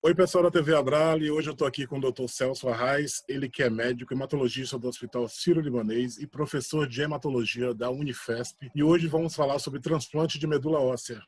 Oi, pessoal da TV Abrali. Hoje eu estou aqui com o Dr. Celso Arraes, ele que é médico hematologista do Hospital Sírio-Libanês e professor de hematologia da Unifesp. E hoje vamos falar sobre transplante de medula óssea.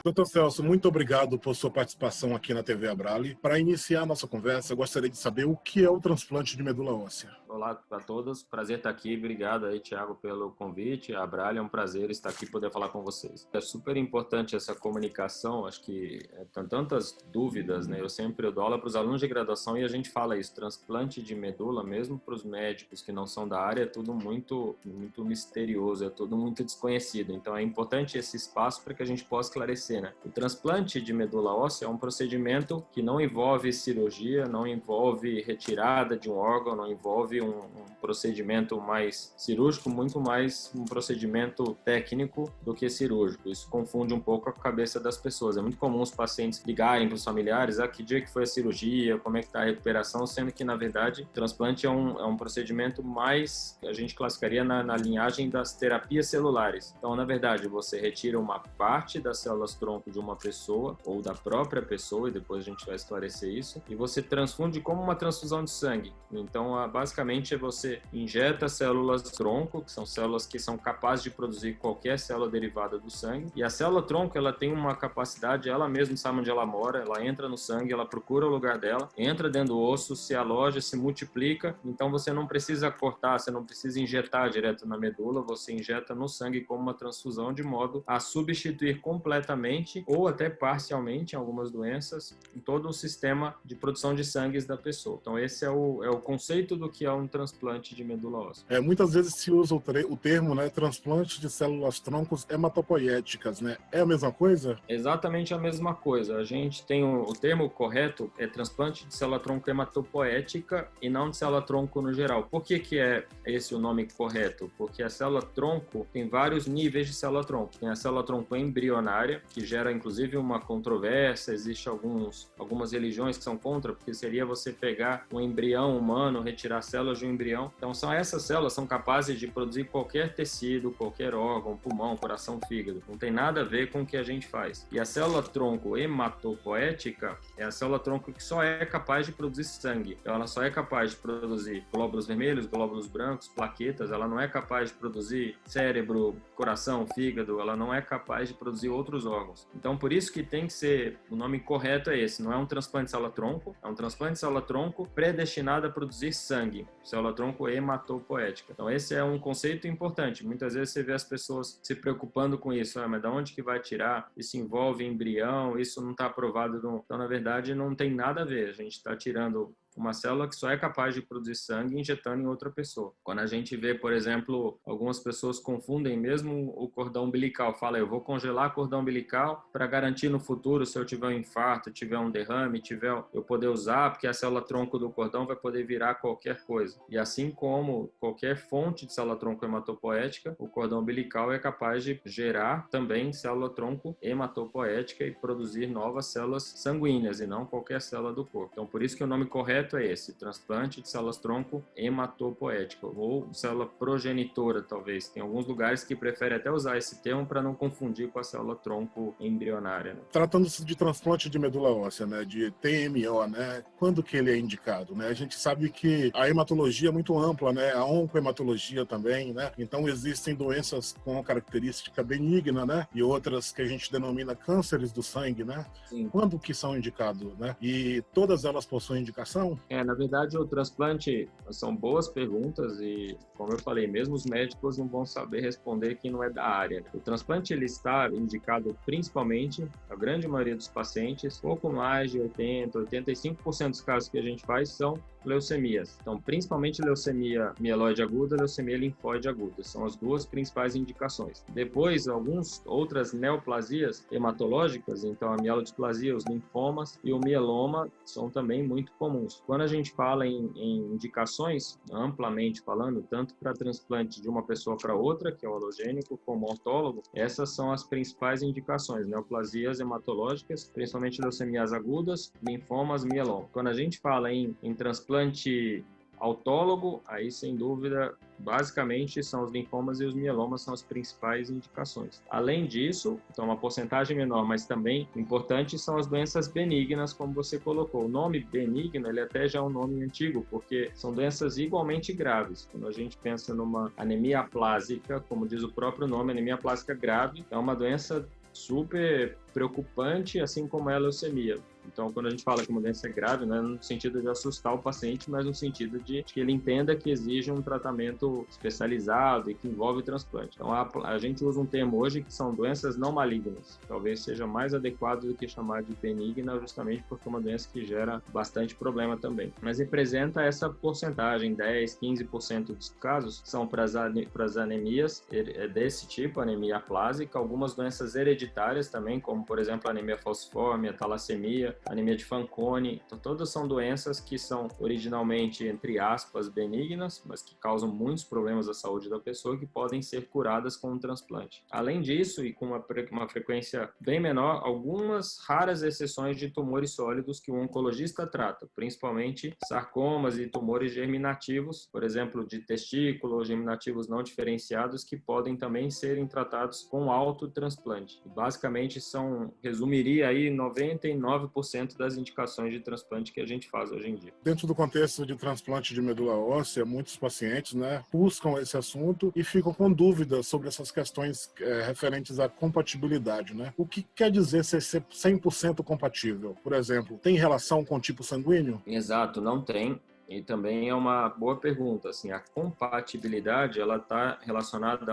Doutor Celso, muito obrigado por sua participação aqui na TV Abrali. Para iniciar a nossa conversa, eu gostaria de saber o que é o transplante de medula óssea. Olá a todos, prazer estar aqui. Obrigado aí, Thiago, pelo convite. A Abrali, é um prazer estar aqui e poder falar com vocês. É super importante essa comunicação, acho que tem tantas dúvidas, né? Eu dou aula para os alunos de graduação e a gente fala isso, transplante de medula, mesmo para os médicos que não são da área, é tudo muito misterioso, é tudo muito desconhecido. Então é importante esse espaço para que a gente possa esclarecer, né? O transplante de medula óssea é um procedimento que não envolve cirurgia, não envolve retirada de um órgão, não envolve um procedimento mais cirúrgico, muito mais um procedimento técnico do que cirúrgico. Isso confunde um pouco a cabeça das pessoas. É muito comum os pacientes ligarem para os familiares, que dia que foi a cirurgia, como é que está a recuperação, sendo que, na verdade, o transplante é um procedimento mais, que a gente classificaria na linhagem das terapias celulares. Então, na verdade, você retira uma parte das células tronco de uma pessoa ou da própria pessoa, e depois a gente vai esclarecer isso, e você transfunde como uma transfusão de sangue. Então, basicamente, você injeta células tronco, que são células que são capazes de produzir qualquer célula derivada do sangue, e a célula tronco, ela tem uma capacidade, ela mesma sabe onde ela mora, ela entra no sangue, ela procura o lugar dela, entra dentro do osso, se aloja, se multiplica, então você não precisa cortar, você não precisa injetar direto na medula, você injeta no sangue como uma transfusão, de modo a substituir completamente ou até parcialmente, em algumas doenças, em todo o sistema de produção de sangue da pessoa. Então esse é o conceito do que é um transplante de medula óssea. Muitas vezes se usa o termo, né, transplante de células troncos hematopoéticas, né? É a mesma coisa? Exatamente a mesma coisa. A gente tem o termo correto é transplante de célula tronco hematopoética e não de célula tronco no geral. Por que é esse o nome correto? Porque a célula tronco tem vários níveis de célula tronco. Tem a célula tronco embrionária, que gera inclusive uma controvérsia, existe algumas religiões que são contra, porque seria você pegar um embrião humano, retirar células de um embrião. Então essas células são capazes de produzir qualquer tecido, qualquer órgão, pulmão, coração, fígado. Não tem nada a ver com o que a gente faz. E a célula tronco hematopoética é a célula tronco que só é capaz de produzir sangue. Então ela só é capaz de produzir glóbulos vermelhos, glóbulos brancos, plaquetas. Ela não é capaz de produzir cérebro, coração, fígado. Ela não é capaz de produzir outros órgãos. Então por isso que tem que ser, o nome correto é esse. Não é um transplante de célula tronco, é um transplante de célula tronco predestinado a produzir sangue. Célula tronco hematopoética. Então esse é um conceito importante. Muitas vezes você vê as pessoas se preocupando com isso. Mas de onde que vai tirar? Isso envolve embrião, isso não está aprovado. Então, na verdade, não tem nada a ver. A gente está tirando uma célula que só é capaz de produzir sangue injetando em outra pessoa. Quando a gente vê, por exemplo, algumas pessoas confundem mesmo o cordão umbilical. Fala, eu vou congelar cordão umbilical para garantir no futuro, se eu tiver um infarto, tiver um derrame, eu poder usar, porque a célula tronco do cordão vai poder virar qualquer coisa. E assim como qualquer fonte de célula tronco hematopoética, o cordão umbilical é capaz de gerar também célula tronco hematopoética e produzir novas células sanguíneas e não qualquer célula do corpo. Então, por isso que o nome correto é esse, transplante de células tronco hematopoética, ou célula progenitora, talvez. Tem alguns lugares que preferem até usar esse termo para não confundir com a célula tronco embrionária, né? Tratando-se de transplante de medula óssea, né, de TMO, né, quando que ele é indicado, né? A gente sabe que a hematologia é muito ampla, né, a oncohematologia também, né? Então existem doenças com característica benigna, né, e outras que a gente denomina cânceres do sangue, né? Sim. Quando que são indicados, né? E todas elas possuem indicação? Na verdade, o transplante são boas perguntas e, como eu falei, mesmo os médicos não vão saber responder quem não é da área, né? O transplante ele está indicado principalmente, a grande maioria dos pacientes, pouco mais de 85% dos casos que a gente faz são leucemias. Então, principalmente leucemia mieloide aguda e leucemia linfóide aguda. São as duas principais indicações. Depois, algumas outras neoplasias hematológicas, então a mielodisplasia, os linfomas e o mieloma são também muito comuns. Quando a gente fala em indicações, amplamente falando, tanto para transplante de uma pessoa para outra, que é o alogênico, como autólogo, essas são as principais indicações, neoplasias hematológicas, principalmente leucemias agudas, linfomas, mieloma. Quando a gente fala em transplante Autólogo, aí sem dúvida, basicamente são os linfomas e os mielomas são as principais indicações. Além disso, então uma porcentagem menor, mas também importante são as doenças benignas, como você colocou. O nome benigno, ele até já é um nome antigo, porque são doenças igualmente graves. Quando a gente pensa numa anemia aplásica, como diz o próprio nome, anemia aplásica grave, é uma doença super preocupante, assim como é a leucemia. Então, quando a gente fala que uma doença é grave, não é no sentido de assustar o paciente, mas no sentido de que ele entenda que exige um tratamento especializado e que envolve transplante. Então, a gente usa um termo hoje que são doenças não malignas. Talvez seja mais adequado do que chamar de benigna, justamente porque é uma doença que gera bastante problema também. Mas representa essa porcentagem, 10, 15% dos casos são para as anemias desse tipo, anemia aplásica, algumas doenças hereditárias também, como, por exemplo, a anemia falciforme, a talassemia, anemia de Fanconi. Então, todas são doenças que são originalmente, entre aspas, benignas, mas que causam muitos problemas à saúde da pessoa que podem ser curadas com um transplante. Além disso, e com uma frequência bem menor, algumas raras exceções de tumores sólidos que o oncologista trata, principalmente sarcomas e tumores germinativos, por exemplo, de testículo ou germinativos não diferenciados, que podem também serem tratados com autotransplante. Basicamente, resumiria aí 99% das indicações de transplante que a gente faz hoje em dia. Dentro do contexto de transplante de medula óssea, muitos pacientes, né, buscam esse assunto e ficam com dúvidas sobre essas questões referentes à compatibilidade, né? O que quer dizer ser 100% compatível? Por exemplo, tem relação com o tipo sanguíneo? Exato, não tem. E também é uma boa pergunta, assim, a compatibilidade, ela está relacionada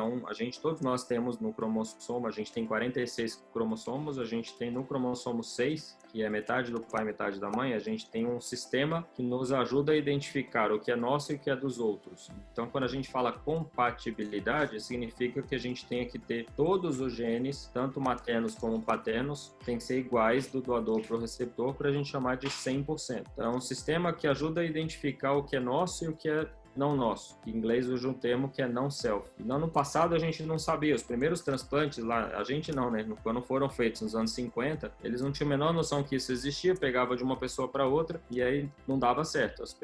todos nós temos no cromossomo, a gente tem 46 cromossomos, a gente tem no cromossomo 6, que é metade do pai, metade da mãe, a gente tem um sistema que nos ajuda a identificar o que é nosso e o que é dos outros. Então, quando a gente fala compatibilidade, significa que a gente tem que ter todos os genes, tanto maternos como paternos, tem que ser iguais do doador para o receptor, para a gente chamar de 100%. Então, é um sistema que ajuda a identificar o que é nosso e o que é não nosso, que em inglês usa um termo que é não self. No ano passado a gente não sabia, os primeiros transplantes lá, a gente não, né? Quando foram feitos nos anos 50, eles não tinham a menor noção que isso existia, pegava de uma pessoa para outra e aí não dava certo. Os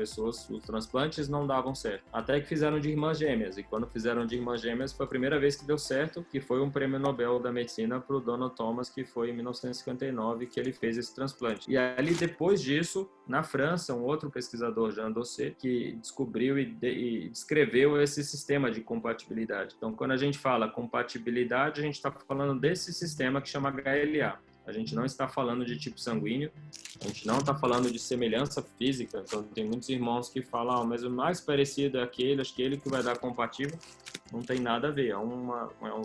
transplantes não davam certo. Até que fizeram de irmãs gêmeas, e quando fizeram de irmãs gêmeas foi a primeira vez que deu certo, que foi um prêmio Nobel da Medicina para o Donald Thomas, que foi em 1959 que ele fez esse transplante. E ali depois disso, na França, um outro pesquisador, Jean Dosset, que descobriu e descreveu esse sistema de compatibilidade. Então, quando a gente fala compatibilidade, a gente está falando desse sistema que chama HLA. A gente não está falando de tipo sanguíneo, a gente não está falando de semelhança física. Então, tem muitos irmãos que falam, mas o mais parecido é aquele, acho que ele que vai dar compatível. Não tem nada a ver.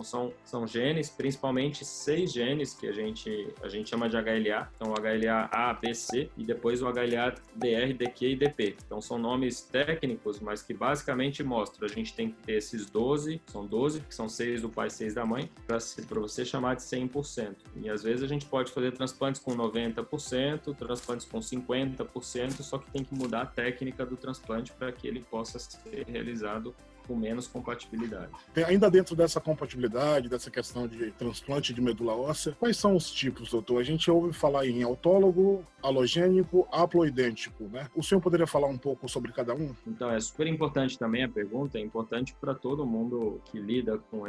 São genes, principalmente 6 genes que a gente chama de HLA. Então, o HLA A, B, C e depois o HLA DR, DQ e DP. Então, são nomes técnicos, mas que basicamente mostram. A gente tem que ter esses 12, são 12, que são 6 do pai e 6 da mãe, para você chamar de 100%. E às vezes a gente pode fazer transplantes com 90%, transplantes com 50%, só que tem que mudar a técnica do transplante para que ele possa ser realizado com menos compatibilidade. Ainda dentro dessa compatibilidade, dessa questão de transplante de medula óssea, quais são os tipos, doutor? A gente ouve falar em autólogo, alogênico, haploidêntico, né? O senhor poderia falar um pouco sobre cada um? Então, é super importante também a pergunta, é importante para todo mundo que lida com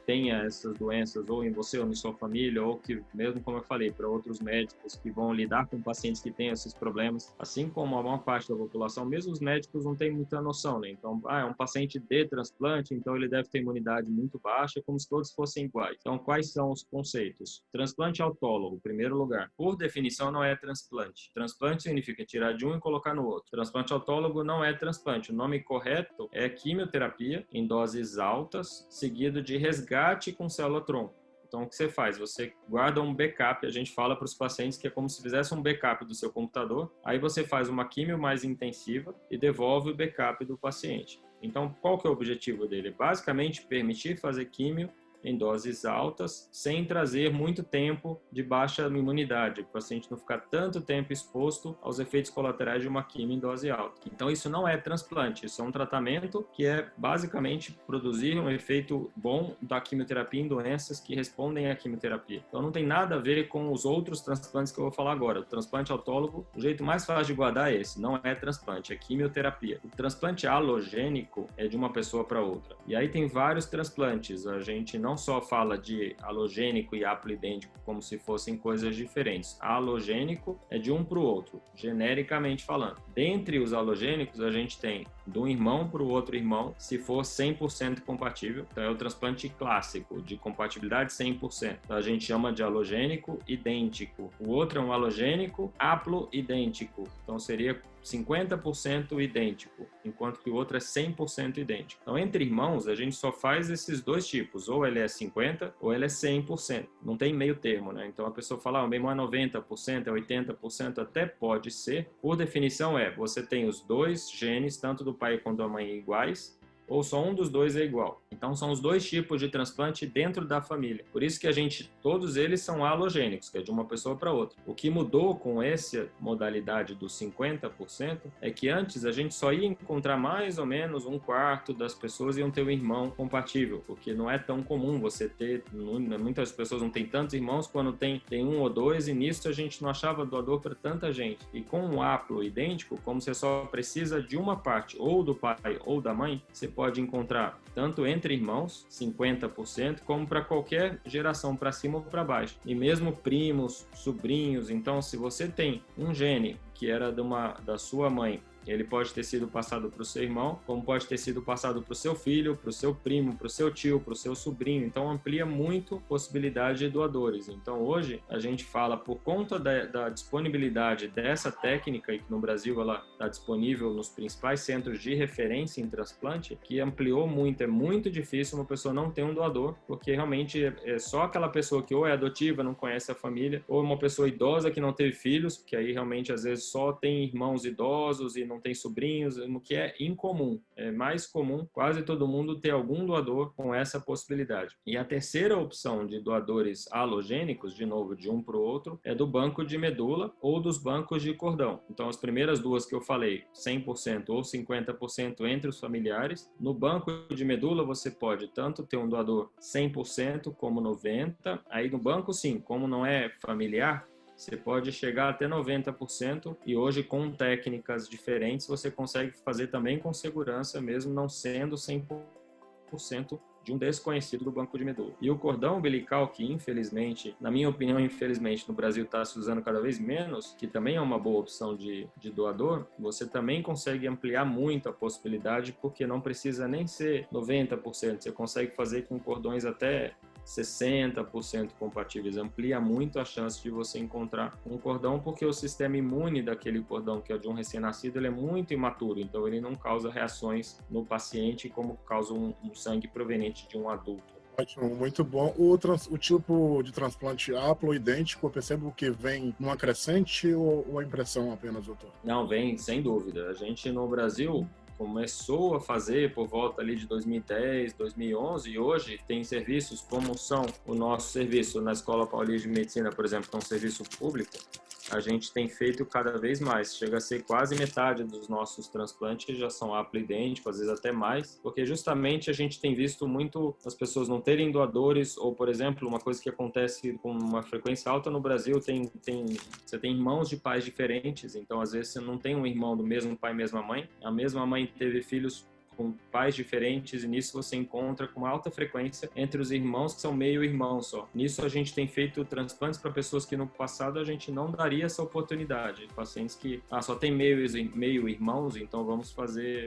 tenha essas doenças, ou em você ou em sua família, ou que, mesmo como eu falei, para outros médicos que vão lidar com pacientes que têm esses problemas, assim como a maior parte da população, mesmo os médicos não têm muita noção, né? Então, é um paciente de transplante, então ele deve ter imunidade muito baixa, como se todos fossem iguais. Então, quais são os conceitos? Transplante autólogo, em primeiro lugar. Por definição, não é transplante. Transplante significa tirar de um e colocar no outro. Transplante autólogo não é transplante. O nome correto é quimioterapia em doses altas, seguido de resgate com célula-tronco. Então, o que você faz? Você guarda um backup, a gente fala para os pacientes que é como se fizesse um backup do seu computador, aí você faz uma quimio mais intensiva e devolve o backup do paciente. Então, qual que é o objetivo dele? Basicamente, permitir fazer quimio em doses altas, sem trazer muito tempo de baixa imunidade, para o paciente não ficar tanto tempo exposto aos efeitos colaterais de uma quimio em dose alta. Então, isso não é transplante, isso é um tratamento que é basicamente produzir um efeito bom da quimioterapia em doenças que respondem à quimioterapia. Então, não tem nada a ver com os outros transplantes que eu vou falar agora. O transplante autólogo, o jeito mais fácil de guardar é esse, não é transplante, é quimioterapia. O transplante alogênico é de uma pessoa para outra. E aí tem vários transplantes, a gente não só fala de alogênico e haploidêntico como se fossem coisas diferentes. Alogênico é de um para o outro, genericamente falando. Dentre os halogênicos, a gente tem de um irmão para o outro irmão, se for 100% compatível. Então é o transplante clássico, de compatibilidade 100%. Então a gente chama de halogênico idêntico. O outro é um halogênico haploidêntico. Então seria 50% idêntico, enquanto que o outro é 100% idêntico. Então, entre irmãos, a gente só faz esses dois tipos, ou ele é 50% ou ele é 100%. Não tem meio termo, né? Então, a pessoa fala, meu irmão é 90%, é 80%, até pode ser. Por definição você tem os dois genes, tanto do pai quanto da mãe iguais, ou só um dos dois é igual. Então, são os dois tipos de transplante dentro da família. Por isso que todos eles são halogênicos, que é de uma pessoa para outra. O que mudou com essa modalidade dos 50% é que antes a gente só ia encontrar mais ou menos um quarto das pessoas iam ter um irmão compatível, porque não é tão comum você ter, muitas pessoas não têm tantos irmãos, quando tem um ou dois, e nisso a gente não achava doador para tanta gente. E com um haplo idêntico, como você só precisa de uma parte, ou do pai ou da mãe, você pode encontrar tanto entre irmãos, 50%, como para qualquer geração, para cima ou para baixo. E mesmo primos, sobrinhos. Então, se você tem um gene que era da sua mãe, ele pode ter sido passado para o seu irmão, como pode ter sido passado para o seu filho, para o seu primo, para o seu tio, para o seu sobrinho. Então, amplia muito a possibilidade de doadores. Então, hoje, a gente fala, por conta da disponibilidade dessa técnica, e que no Brasil ela está disponível nos principais centros de referência em transplante, que ampliou muito. É muito difícil uma pessoa não ter um doador, porque realmente é só aquela pessoa que ou é adotiva, não conhece a família, ou uma pessoa idosa que não teve filhos, que aí realmente às vezes só tem irmãos idosos e não tem sobrinhos, o que é incomum. É mais comum quase todo mundo ter algum doador com essa possibilidade. E a terceira opção de doadores halogênicos, de novo, de um para o outro, é do banco de medula ou dos bancos de cordão. Então, as primeiras duas que eu falei, 100% ou 50% entre os familiares. No banco de medula, você pode tanto ter um doador 100% como 90%. Aí no banco, sim, como não é familiar, você pode chegar até 90% e hoje com técnicas diferentes você consegue fazer também com segurança, mesmo não sendo 100% de um desconhecido do banco de medula. E o cordão umbilical, que infelizmente, na minha opinião, infelizmente, no Brasil está se usando cada vez menos, que também é uma boa opção de doador, você também consegue ampliar muito a possibilidade, porque não precisa nem ser 90%, você consegue fazer com cordões até 60% compatíveis, amplia muito a chance de você encontrar um cordão, porque o sistema imune daquele cordão, que é de um recém-nascido, ele é muito imaturo, então ele não causa reações no paciente como causa um sangue proveniente de um adulto. Ótimo, muito bom. O tipo de transplante haploidêntico, eu percebo que vem numa crescente ou a impressão apenas, doutor? Não, vem, sem dúvida. A gente no Brasil começou a fazer por volta ali de 2010, 2011, e hoje tem serviços como são o nosso serviço na Escola Paulista de Medicina, por exemplo, que é um serviço público. A gente tem feito cada vez mais, chega a ser quase metade dos nossos transplantes já são haploidênticos, às vezes até mais, porque justamente a gente tem visto muito as pessoas não terem doadores, ou por exemplo, uma coisa que acontece com uma frequência alta no Brasil, você tem irmãos de pais diferentes, então às vezes você não tem um irmão do mesmo pai e mesma mãe, a mesma mãe teve filhos com pais diferentes, e nisso você encontra com alta frequência entre os irmãos que são meio irmãos só. Nisso a gente tem feito transplantes para pessoas que no passado a gente não daria essa oportunidade. Pacientes que só tem meio irmãos, então vamos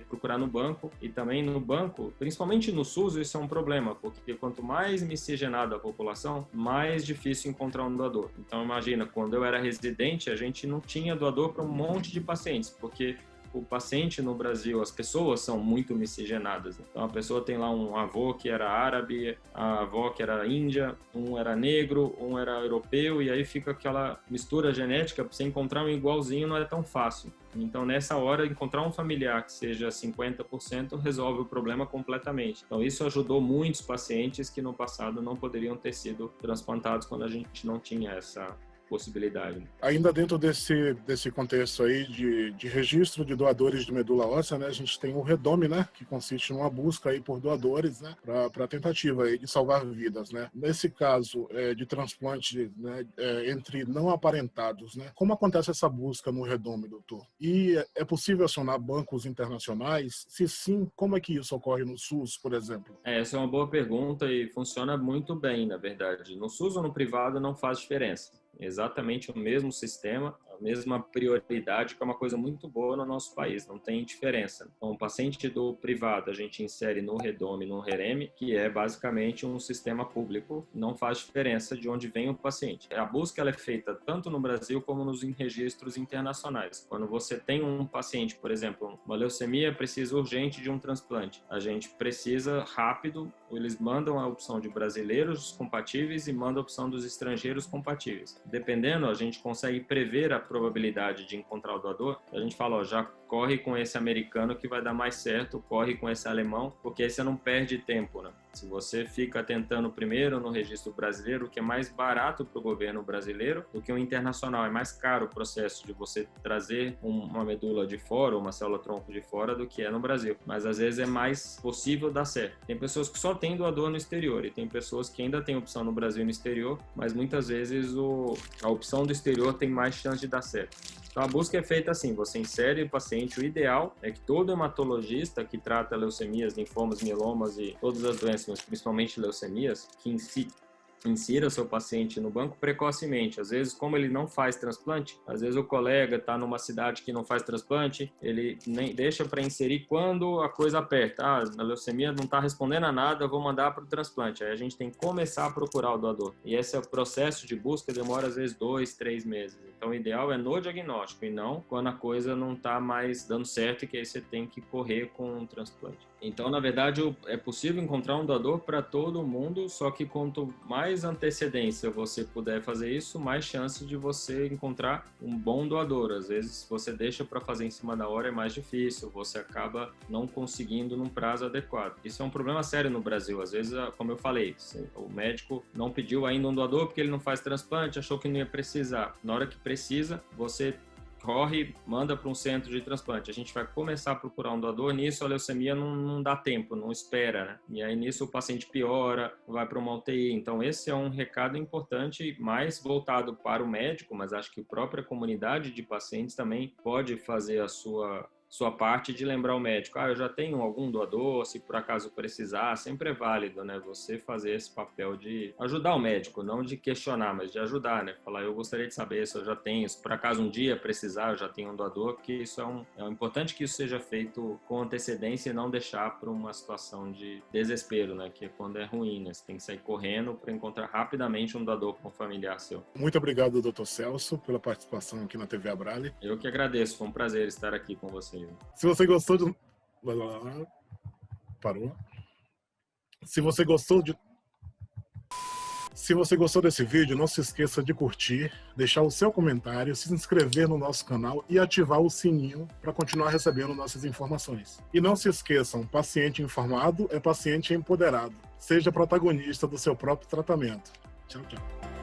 procurar no banco. E também no banco, principalmente no SUS, isso é um problema, porque quanto mais miscigenada a população, mais difícil encontrar um doador. Então imagina, quando eu era residente, a gente não tinha doador para um monte de pacientes, porque o paciente no Brasil, as pessoas são muito miscigenadas. Então, a pessoa tem lá um avô que era árabe, a avó que era índia, um era negro, um era europeu, e aí fica aquela mistura genética. Pra você encontrar um igualzinho não é tão fácil. Então, nessa hora, encontrar um familiar que seja 50% resolve o problema completamente. Então, isso ajudou muitos pacientes que no passado não poderiam ter sido transplantados quando a gente não tinha essa possibilidade. Ainda dentro desse contexto aí de registro de doadores de medula óssea, né, a gente tem o REDOME, né, que consiste numa busca aí por doadores, né, para tentativa aí de salvar vidas, né. Nesse caso de transplante, né, entre não aparentados, né, como acontece essa busca no REDOME, doutor? E é possível acionar bancos internacionais? Se sim, como é que isso ocorre no SUS, por exemplo? Essa é uma boa pergunta e funciona muito bem, na verdade. No SUS ou no privado não faz diferença. Exatamente o mesmo sistema, a mesma prioridade, que é uma coisa muito boa no nosso país, não tem diferença. Então, o paciente do privado a gente insere no REDOME, no REREME, que é basicamente um sistema público, não faz diferença de onde vem o paciente. A busca ela é feita tanto no Brasil como nos registros internacionais. Quando você tem um paciente, por exemplo, uma leucemia precisa urgente de um transplante, a gente precisa rápido, eles mandam a opção de brasileiros compatíveis e mandam a opção dos estrangeiros compatíveis. Dependendo, a gente consegue prever a probabilidade de encontrar o doador. A gente fala, ó, já corre com esse americano que vai dar mais certo, corre com esse alemão, porque aí você não perde tempo, né? Se você fica tentando primeiro no registro brasileiro, que é mais barato para o governo brasileiro do que o internacional, é mais caro o processo de você trazer uma medula de fora, uma célula-tronco de fora, do que é no Brasil. Mas às vezes é mais possível dar certo. Tem pessoas que só têm doador no exterior e tem pessoas que ainda têm opção no Brasil e no exterior, mas muitas vezes a opção do exterior tem mais chance de dar certo. Então a busca é feita assim, você insere o paciente, o ideal é que todo hematologista que trata leucemias, linfomas, mielomas e todas as doenças, mas principalmente leucemias, que insira seu paciente no banco precocemente. Às vezes, como ele não faz transplante, às vezes o colega está numa cidade que não faz transplante, ele nem deixa para inserir quando a coisa aperta. Ah, a leucemia não está respondendo a nada, vou mandar para o transplante. Aí a gente tem que começar a procurar o doador. E esse processo de busca demora às vezes 2, 3 meses. Então, o ideal é no diagnóstico e não quando a coisa não está mais dando certo e que aí você tem que correr com um transplante. Então, na verdade, é possível encontrar um doador para todo mundo, só que quanto mais antecedência você puder fazer isso, mais chance de você encontrar um bom doador. Às vezes, se você deixa para fazer em cima da hora, é mais difícil, você acaba não conseguindo num prazo adequado. Isso é um problema sério no Brasil. Às vezes, como eu falei, o médico não pediu ainda um doador porque ele não faz transplante, achou que não ia precisar. Na hora que precisa, você corre, manda para um centro de transplante. A gente vai começar a procurar um doador, nisso a leucemia não dá tempo, não espera, né? E aí nisso o paciente piora, vai para uma UTI. Então esse é um recado importante, mais voltado para o médico, mas acho que a própria comunidade de pacientes também pode fazer a sua parte de lembrar o médico, eu já tenho algum doador, se por acaso precisar, sempre é válido, né? Você fazer esse papel de ajudar o médico, não de questionar, mas de ajudar, né? Falar, eu gostaria de saber se eu já tenho, se por acaso um dia precisar, eu já tenho um doador, porque isso é importante que isso seja feito com antecedência e não deixar para uma situação de desespero, né? Que é quando é ruim, né? Você tem que sair correndo para encontrar rapidamente um doador com um familiar seu. Muito obrigado, Dr. Celso, pela participação aqui na TV Abrale. Eu que agradeço, foi um prazer estar aqui com você. Se você gostou de... Parou. Se você gostou desse vídeo, não se esqueça de curtir, deixar o seu comentário, se inscrever no nosso canal e ativar o sininho para continuar recebendo nossas informações. E não se esqueçam, paciente informado é paciente empoderado. Seja protagonista do seu próprio tratamento. Tchau, tchau.